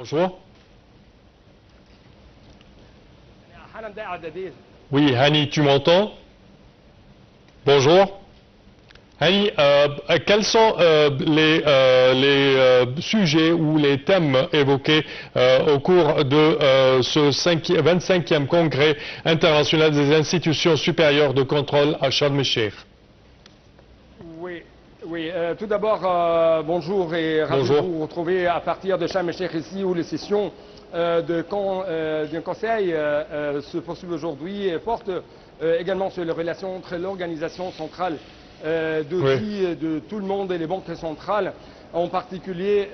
Bonjour. Oui, Hani, tu m'entends? Bonjour. Hani, quels sont les sujets ou les thèmes évoqués au cours de ce 25e congrès international des institutions supérieures de contrôle à Sharm el-Sheikh? Oui, tout d'abord, bonjour et ravi de vous retrouver à partir de Sharm el-Sheikh ici où les sessions d'un conseil se poursuivent aujourd'hui et portent également sur les relations entre l'organisation centrale de tout le monde et les banques centrales, en particulier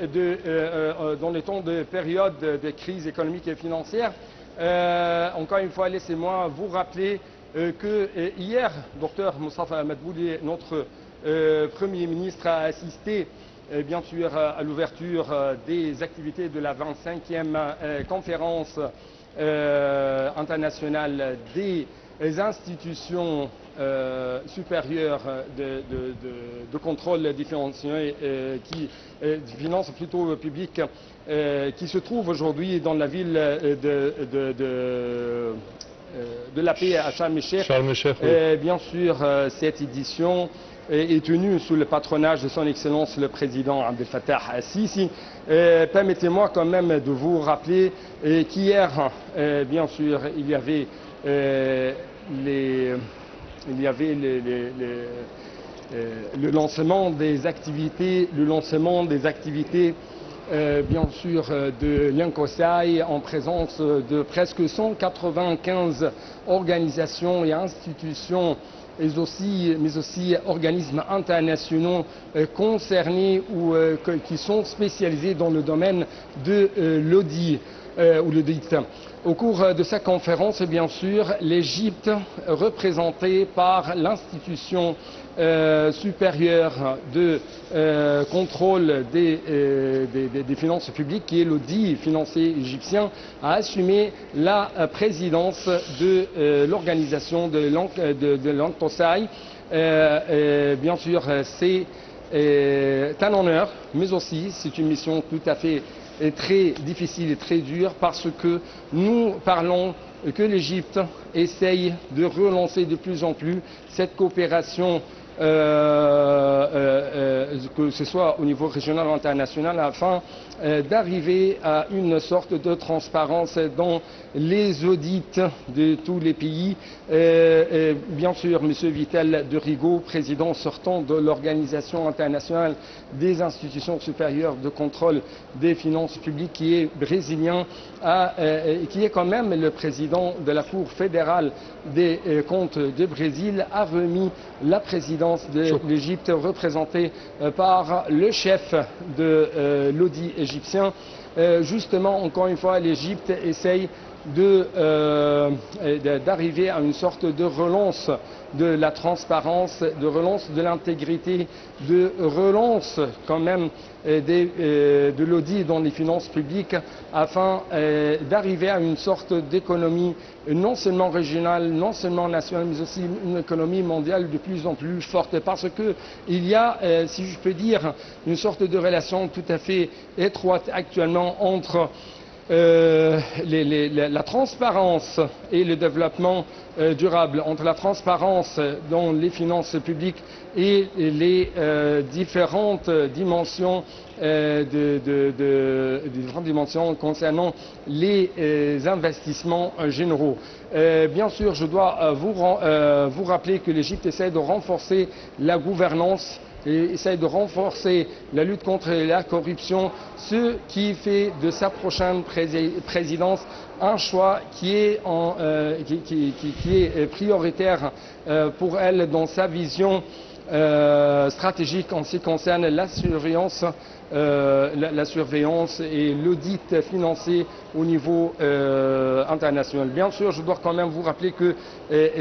dans les temps de période de crise économique et financière. Encore une fois, laissez-moi vous rappeler que hier, Dr Moustapha Madbouli, notre Premier ministre, a assisté bien sûr à l'ouverture des activités de la 25e conférence internationale des institutions supérieures de contrôle des finances plutôt publiques qui se trouve aujourd'hui dans la ville de la paix à Sharm el-Sheikh. Bien sûr, cette édition est tenue sous le patronage de son Excellence le Président Abdel Fattah al-Sisi. Permettez-moi quand même de vous rappeler qu'hier, bien sûr, il y avait le lancement des activités, bien sûr, de l'INCOSAI en présence de presque 195 organisations et institutions, mais aussi organismes internationaux concernés ou qui sont spécialisés dans le domaine de l'audit. Au cours de cette conférence, bien sûr, l'Égypte, représentée par l'institution supérieure de contrôle des finances publiques, qui est l'audit financier égyptien, a assumé la présidence de l'organisation de l'INCOSAI. Bien sûr, c'est un honneur, mais aussi c'est une mission tout à fait très difficile et très dure, parce que nous parlons que l'Égypte essaye de relancer de plus en plus cette coopération, que ce soit au niveau régional ou international, afin d'arriver à une sorte de transparence dans les audits de tous les pays. Bien sûr, M. Vital de Rigo, président sortant de l'Organisation internationale des institutions supérieures de contrôle des finances publiques, qui est brésilien, qui est quand même le président de la Cour fédérale des comptes de Brésil, a remis la présidence de l'Égypte, représentée par le chef de l'audit égyptien. Justement, encore une fois, l'Égypte essaye d'arriver à une sorte de relance de la transparence, de relance de l'intégrité, de relance quand même de l'audit dans les finances publiques, afin d'arriver à une sorte d'économie non seulement régionale, non seulement nationale, mais aussi une économie mondiale de plus en plus forte, parce que il y a, si je peux dire, une sorte de relation tout à fait étroite actuellement entre la transparence et le développement durable, entre la transparence dans les finances publiques et les différentes dimensions concernant les investissements généraux. Bien sûr, je dois vous rappeler que l'Égypte essaie de renforcer la gouvernance et essaie de renforcer la lutte contre la corruption, ce qui fait de sa prochaine présidence un choix qui est prioritaire pour elle dans sa vision stratégique en ce qui concerne la surveillance et l'audit financier au niveau international. Bien sûr, je dois quand même vous rappeler que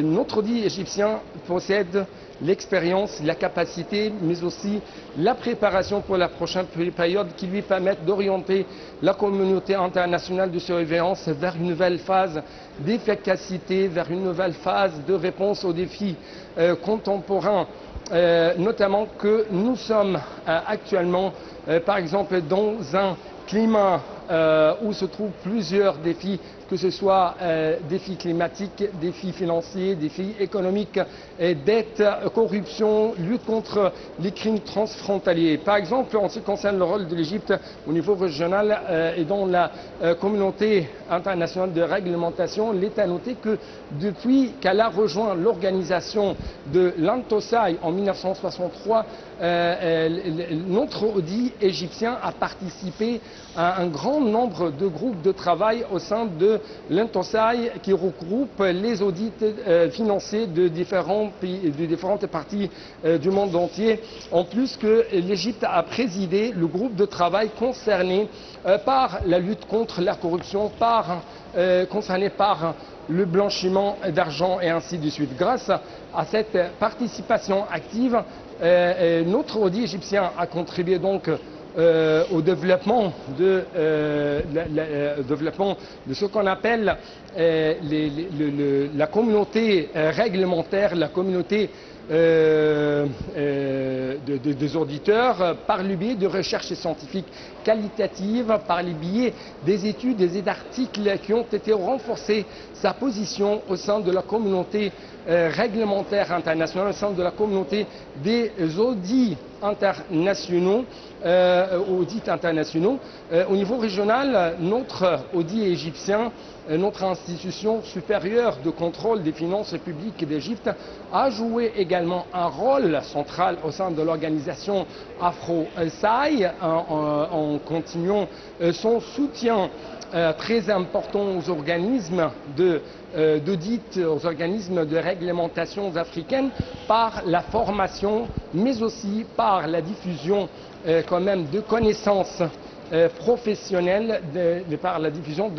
notre audit égyptien possède l'expérience, la capacité, mais aussi la préparation pour la prochaine période, qui lui permettent d'orienter la communauté internationale de surveillance vers une nouvelle phase d'efficacité, vers une nouvelle phase de réponse aux défis contemporains. Notamment que nous sommes actuellement, par exemple, dans un climat où se trouvent plusieurs défis, que ce soit défis climatiques, défis financiers, défis économiques, dette, corruption, lutte contre les crimes transfrontaliers. Par exemple, en ce qui concerne le rôle de l'Égypte au niveau régional et dans la communauté internationale de réglementation, l'État a noté que depuis qu'elle a rejoint l'organisation de l'Antosai en 1963, notre audit égyptien a participé à un grand nombre de groupes de travail au sein de l'Antosai qui regroupe les audits financiers de différents pays, de différentes parties du monde entier. En plus que l'Égypte a présidé le groupe de travail concerné par la lutte contre la corruption, concerné par le blanchiment d'argent et ainsi de suite. Grâce à cette participation active, notre audit égyptien a contribué donc au développement de ce qu'on appelle la communauté réglementaire, la communauté des auditeurs par le biais de recherches scientifiques qualitatives, par le biais des études et d'articles qui ont été renforcés sa position au sein de la communauté réglementaire internationale, au sein de la communauté des audits internationaux. Au niveau régional, notre audit égyptien, notre institution supérieure de contrôle des finances publiques d'Égypte, a joué également un rôle central au sein de l'organisation Afro-SAI en continuant son soutien très important aux organismes d'audit, aux organismes de réglementation africaines par la formation, mais aussi par la diffusion quand même de connaissances professionnelles, par la diffusion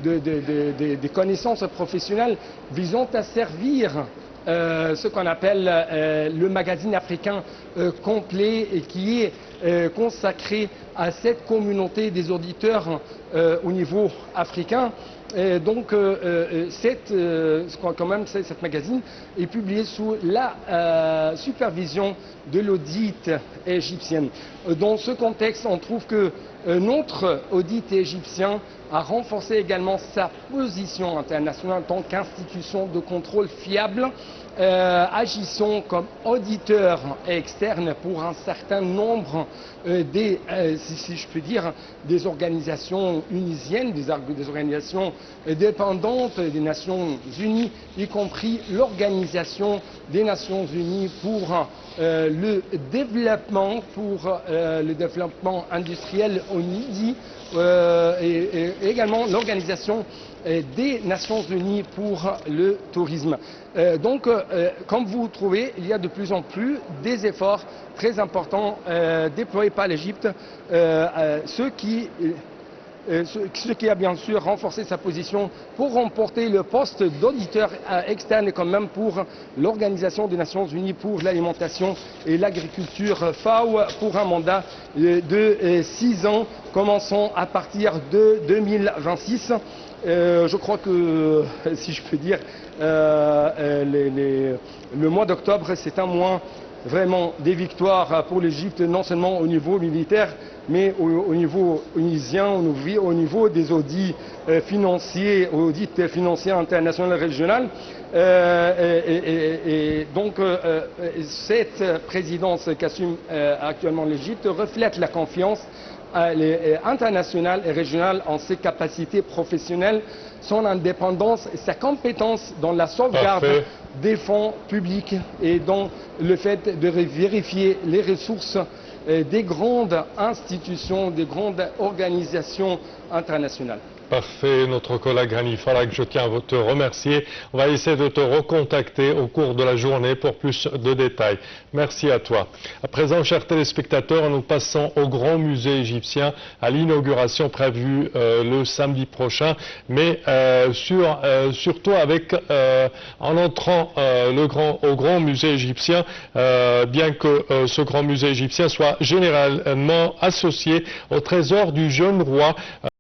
des connaissances professionnelles visant à servir ce qu'on appelle le magazine africain complet et qui est consacré à cette communauté des auditeurs au niveau africain. Donc, cette magazine est publié sous la supervision de l'audit égyptienne. Dans ce contexte, on trouve que notre audit égyptien a renforcé également sa position internationale en tant qu'institution de contrôle fiable, agissant comme auditeur externe pour un certain nombre si je puis dire, des organisations unisiennes, des organisations dépendantes des Nations Unies, y compris l'Organisation des Nations Unies pour le développement industriel au Midi, et également l'Organisation des Nations Unies pour le tourisme. Donc, comme vous trouvez, il y a de plus en plus des efforts très importants déployés par l'Égypte, ce qui a bien sûr renforcé sa position pour remporter le poste d'auditeur externe et quand même pour l'Organisation des Nations Unies pour l'alimentation et l'agriculture FAO pour un mandat de 6 ans commençant à partir de 2026. Je crois que, si je peux dire, le mois d'octobre, c'est un mois vraiment des victoires pour l'Égypte, non seulement au niveau militaire, mais au niveau onusien, au niveau des audits financiers, internationaux et régionaux. Et donc, cette présidence qu'assume actuellement l'Égypte reflète la confiance internationale et régionale en ses capacités professionnelles, son indépendance et sa compétence dans la sauvegarde des fonds publics et dans le fait de vérifier les ressources des grandes institutions, des grandes organisations internationales. Parfait, notre collègue Hani Farag, je tiens à te remercier. On va essayer de te recontacter au cours de la journée pour plus de détails. Merci à toi. À présent, chers téléspectateurs, nous passons au Grand Musée égyptien, à l'inauguration prévue le samedi prochain, mais surtout en entrant au Grand Musée égyptien, bien que ce Grand Musée égyptien soit généralement associé au trésor du jeune roi.